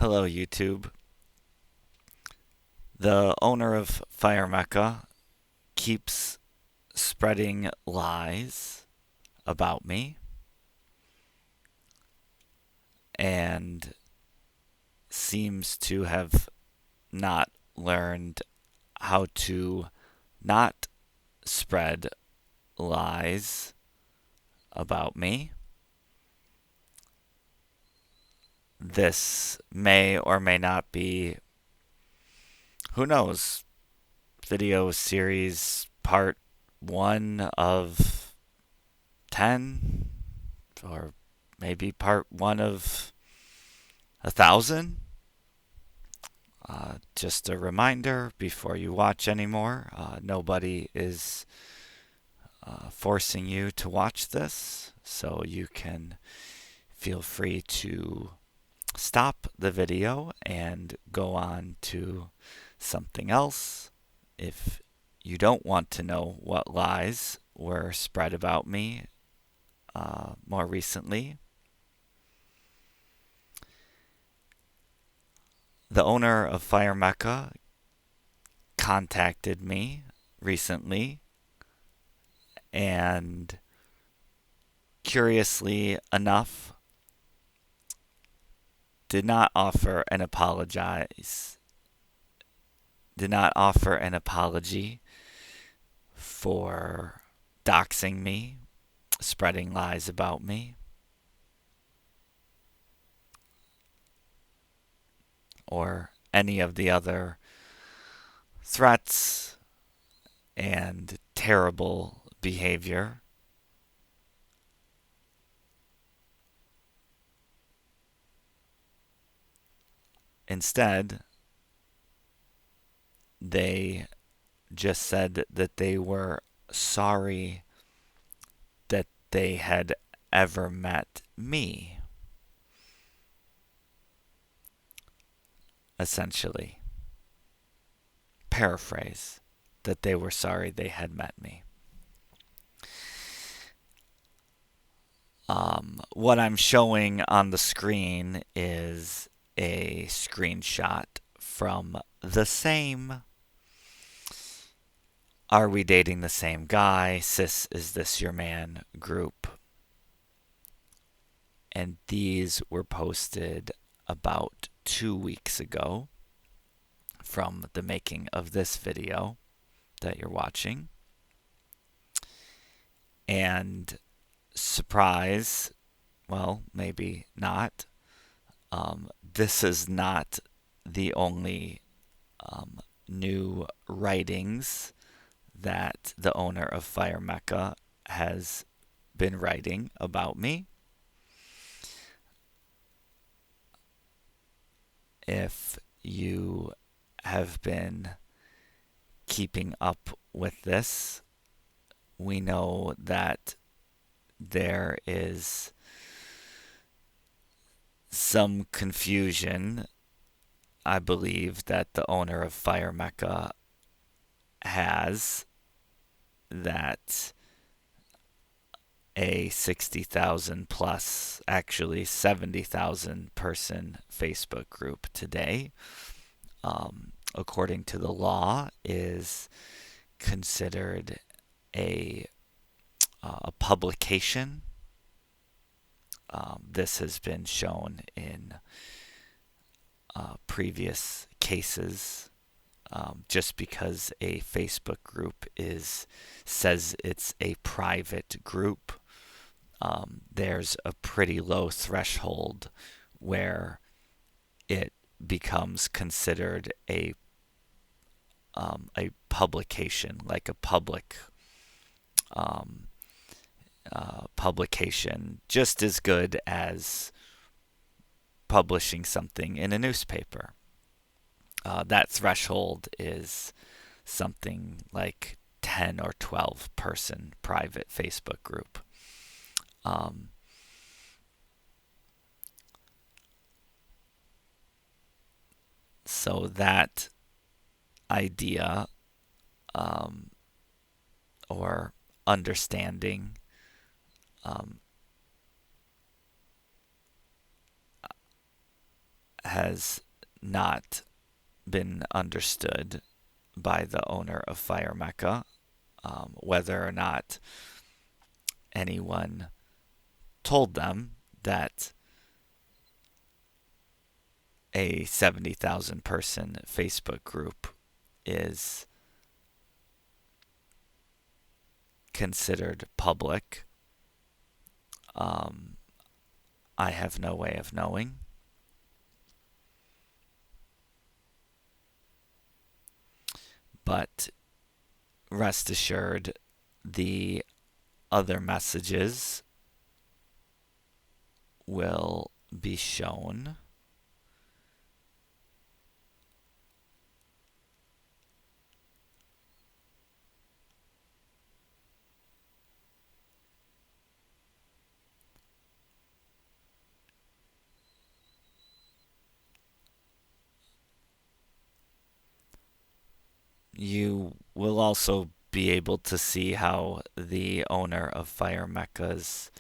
Hello, YouTube. The owner of Fire Mecca keeps spreading lies about me and seems to have not learned how to not spread lies about me. This may or may not be, who knows, video series part 1 of 10, or maybe part 1 of 1,000. Just a reminder before you watch anymore, nobody is forcing you to watch this, so you can feel free to stop the video and go on to something else if you don't want to know what lies were spread about me more recently. The owner of Fire Mecca contacted me recently and, curiously enough, did not offer an apology for doxing me, spreading lies about me, or any of the other threats and terrible behavior. Instead, they just said that they were sorry that they had ever met me, essentially. Paraphrase, that they were sorry they had met me. What I'm showing on the screen is a screenshot from the same Are We Dating the Same Guy? Sis, Is This Your Man? Group. And these were posted about 2 weeks ago from the making of this video that you're watching. And surprise, well, maybe not, this is not the only new writings that the owner of Fire Mecca has been writing about me. If you have been keeping up with this, we know that there is some confusion, I believe, that the owner of Fire Mecca has, that a 60,000 plus, actually 70,000 person Facebook group today, according to the law, is considered a publication. This has been shown in previous cases. Just because a Facebook group says it's a private group, there's a pretty low threshold where it becomes considered a publication, like a public publication, just as good as publishing something in a newspaper. That threshold is something like 10 or 12 person private Facebook group. So that idea, or understanding, has not been understood by the owner of Fire Mecca, whether or not anyone told them that a 70,000 person Facebook group is considered public. I have no way of knowing. But rest assured, the other messages will be shown. You will also be able to see how the owner of Fire Mecca's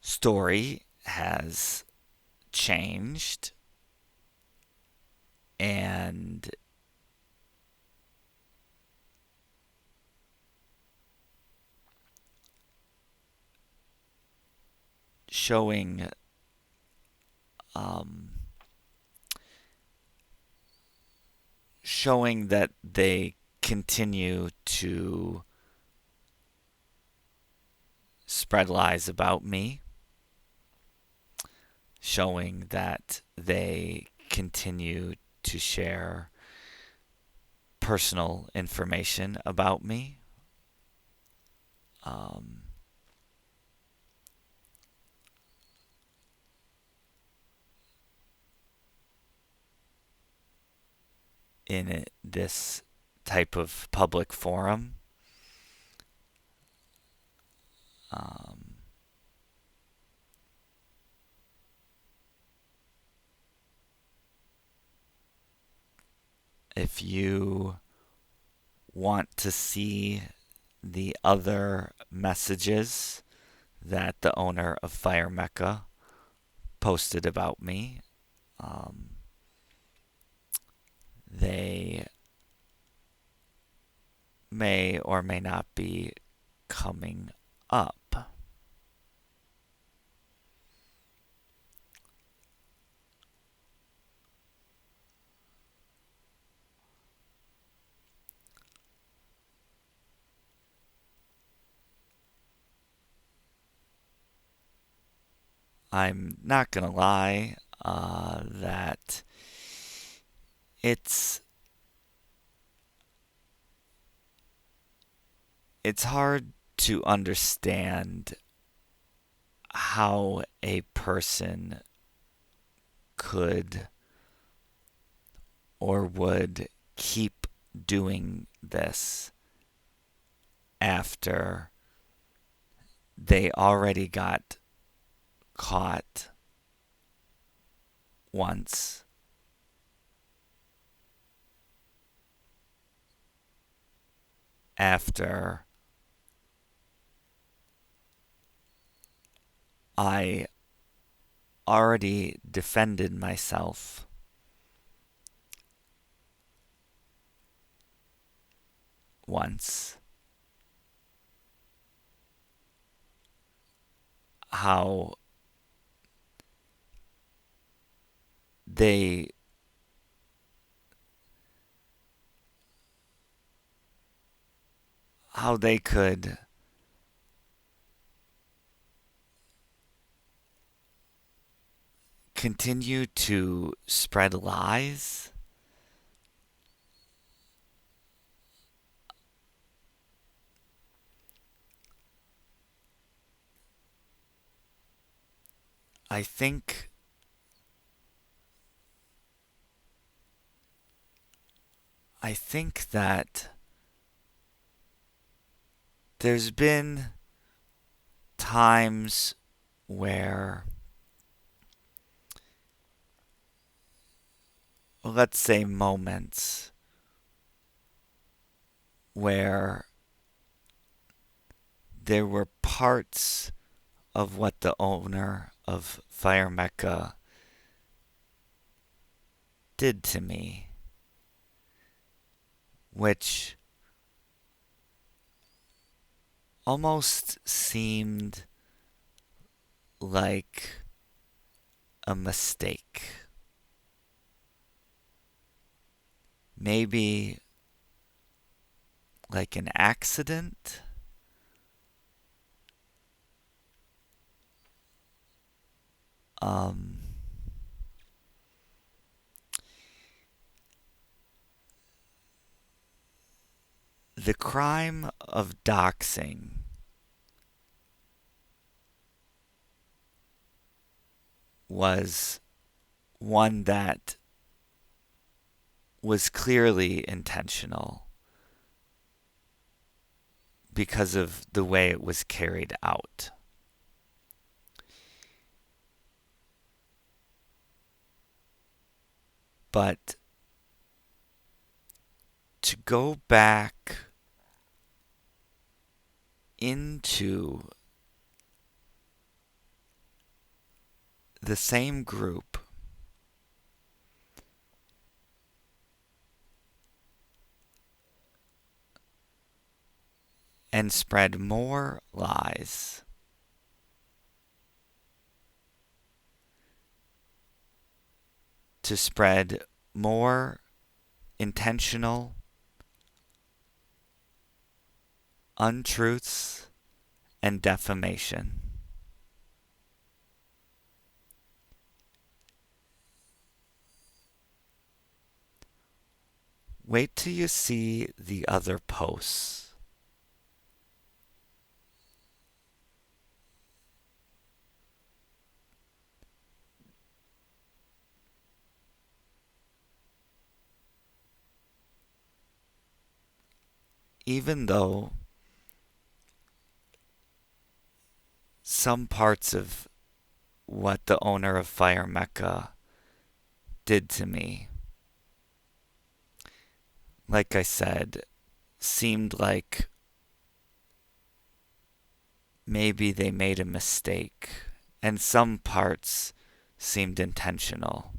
story has changed and showing showing that they continue to spread lies about me, showing that they continue to share personal information about me. In this type of public forum. If you want to see the other messages that the owner of Fire Mecca posted about me, they may or may not be coming up. I'm not gonna lie that it's hard to understand how a person could or would keep doing this after they already got caught once. After I already defended myself once, how they could continue to spread lies. I think that there's been times where, let's say, moments where there were parts of what the owner of Fire Mecca did to me, which almost seemed like a mistake. Maybe like an accident. Um, the crime of doxing was one that was clearly intentional because of the way it was carried out. But to go back into the same group and spread more lies, to spread more intentional untruths and defamation. Wait till you see the other posts. Even though some parts of what the owner of Fire Mecca did to me, like I said, seemed like maybe they made a mistake, and some parts seemed intentional.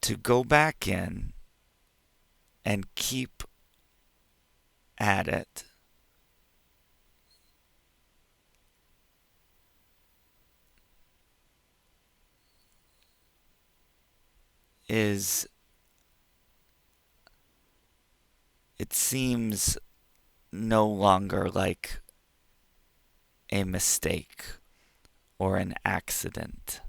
To go back in and keep at it is, it seems no longer like a mistake or an accident.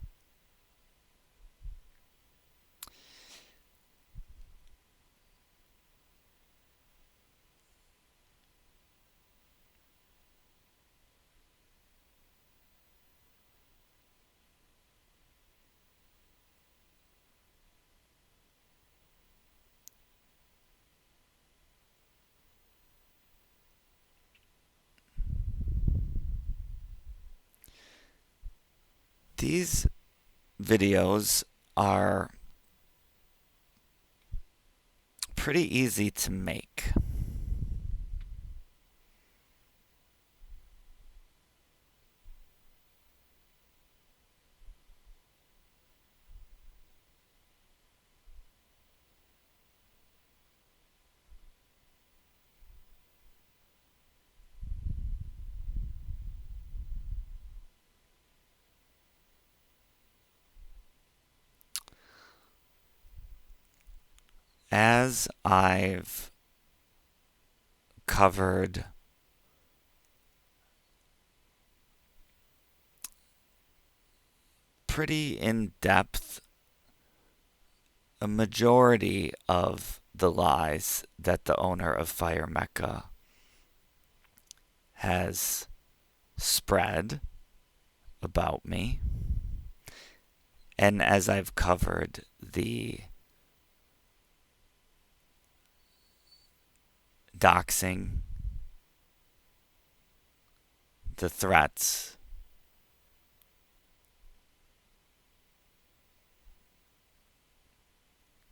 These videos are pretty easy to make. As I've covered pretty in depth a majority of the lies that the owner of Fire Mecca has spread about me, and as I've covered the doxing, the threats,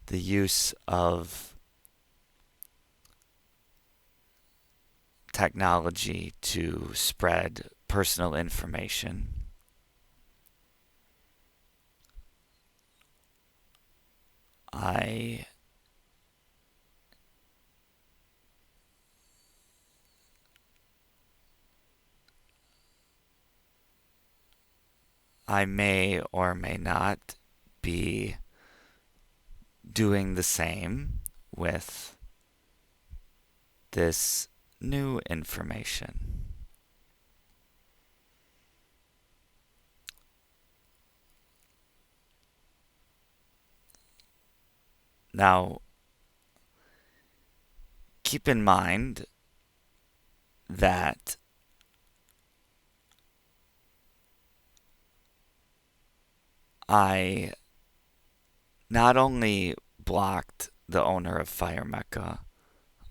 the use of technology to spread personal information. I may or may not be doing the same with this new information. Now, keep in mind that I not only blocked the owner of Fire Mecca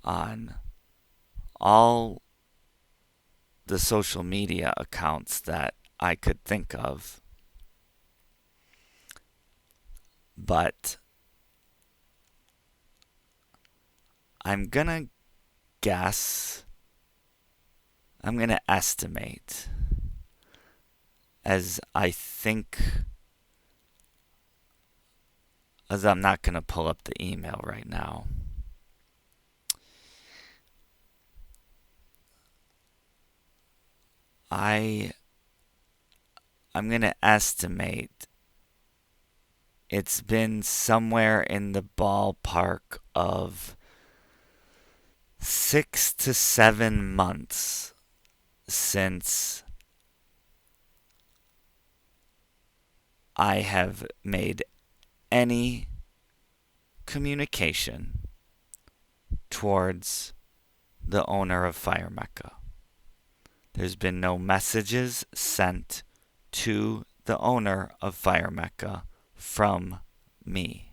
on all the social media accounts that I could think of, but I'm gonna guess, I'm gonna estimate, as I think, as I'm not gonna pull up the email right now. I'm gonna estimate it's been somewhere in the ballpark of 6 to 7 months since I have made any communication towards the owner of Fire Mecca. There's been no messages sent to the owner of Fire Mecca from me.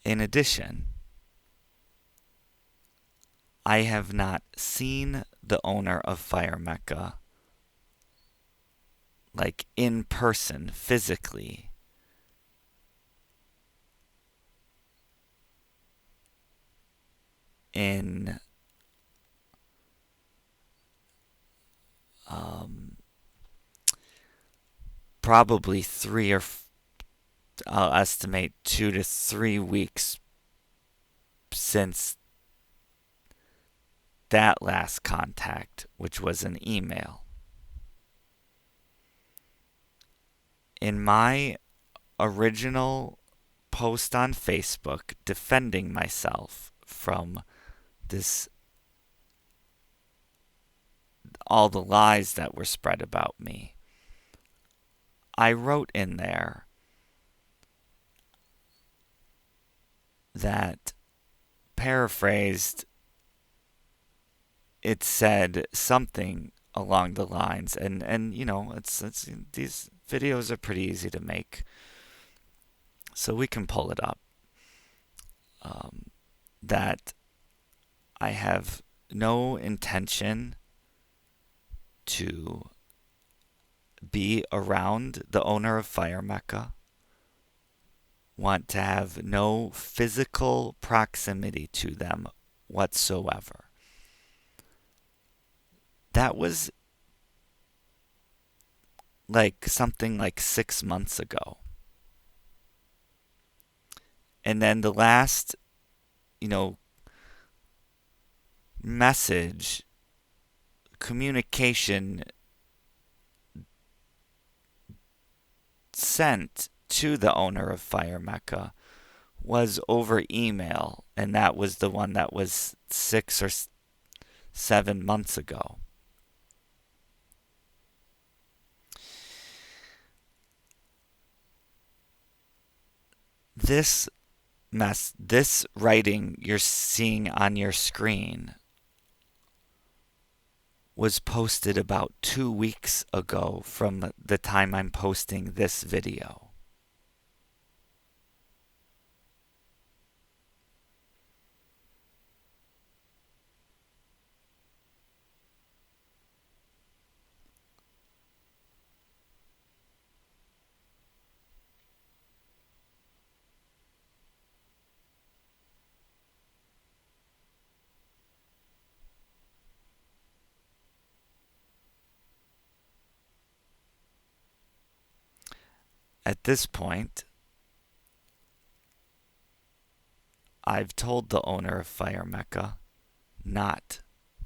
In addition, I have not seen the owner of Fire Mecca, like in person, physically, in probably I'll estimate 2 to 3 weeks since that last contact, which was an email. In my original post on Facebook defending myself from this, all the lies that were spread about me, I wrote in there that, paraphrased, it said something along the lines, and you know, it's these videos are pretty easy to make, so we can pull it up. That I have no intention to be around the owner of Fire Mecca, want to have no physical proximity to them whatsoever. That was like something like 6 months ago. And then the last, message, communication sent to the owner of Fire Mecca was over email, and that was the one that was 6 or 7 months ago. This writing you're seeing on your screen was posted about 2 weeks ago from the time I'm posting this video. At this point, I've told the owner of Fire Mecca not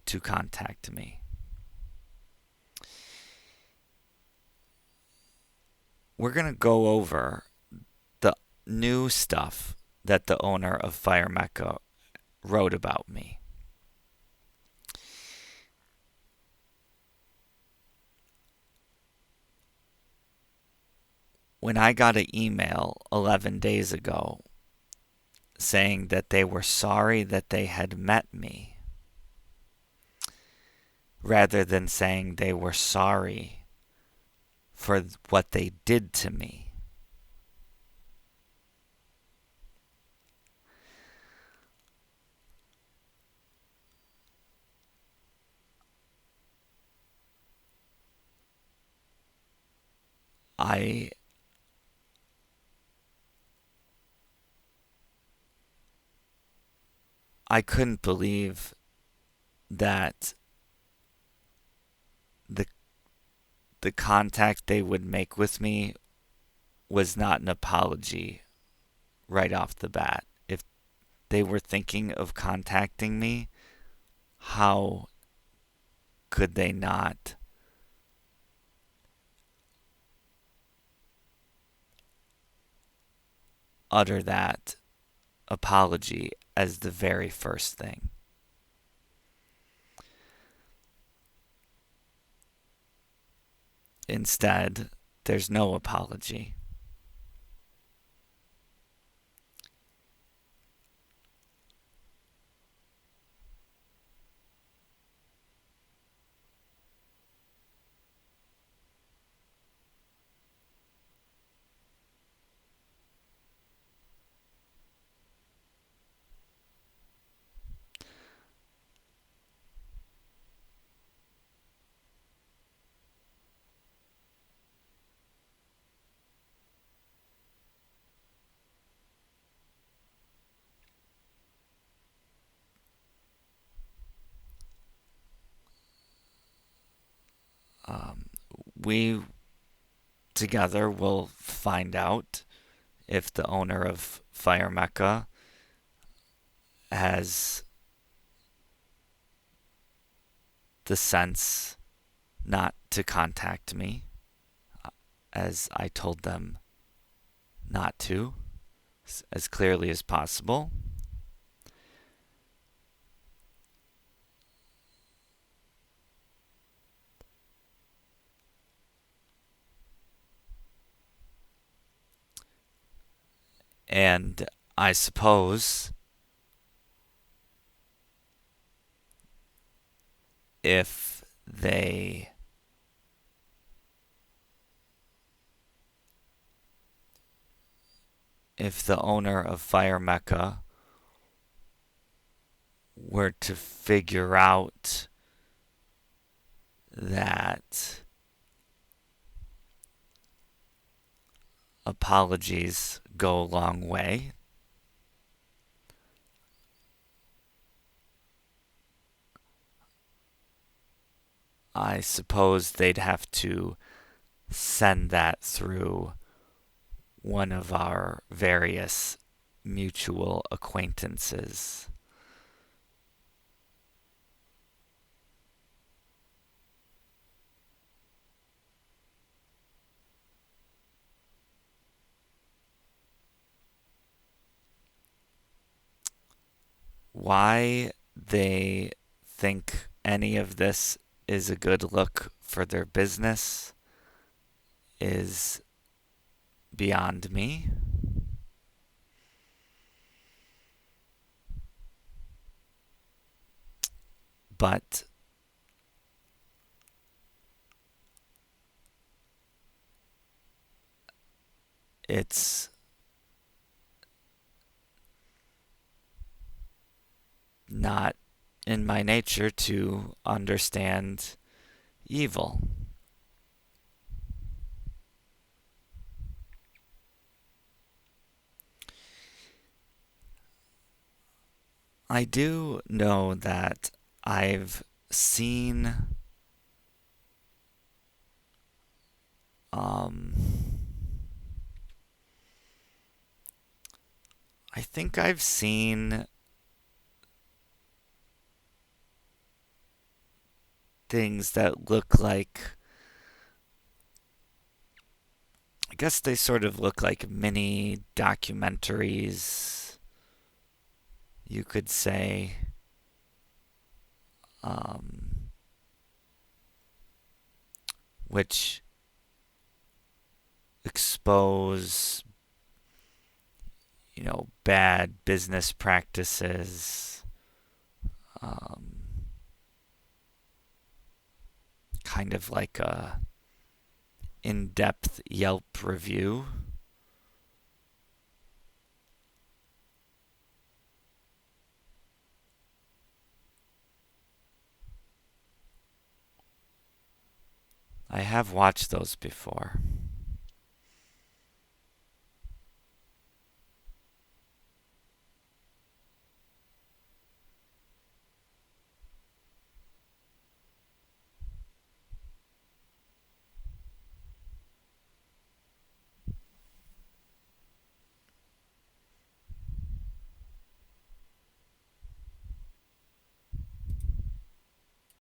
to contact me. We're going to go over the new stuff that the owner of Fire Mecca wrote about me. When I got an email 11 days ago saying that they were sorry that they had met me, rather than saying they were sorry for what they did to me, I couldn't believe that the the contact they would make with me was not an apology right off the bat. If they were thinking of contacting me, how could they not utter that apology as the very first thing? Instead, there's no apology. Um, we together will find out if the owner of Fire Mecca has the sense not to contact me, as I told them not to, as clearly as possible. And I suppose if the owner of Fire Mecca were to figure out that apologies go a long way, I suppose they'd have to send that through one of our various mutual acquaintances. Why they think any of this is a good look for their business is beyond me. But it's not in my nature to understand evil. I do know that I've seen um, I think I've seen things that look like, I guess they sort of look like mini documentaries, you could say, um, which expose, bad business practices, um, kind of like a in-depth Yelp review. I have watched those before.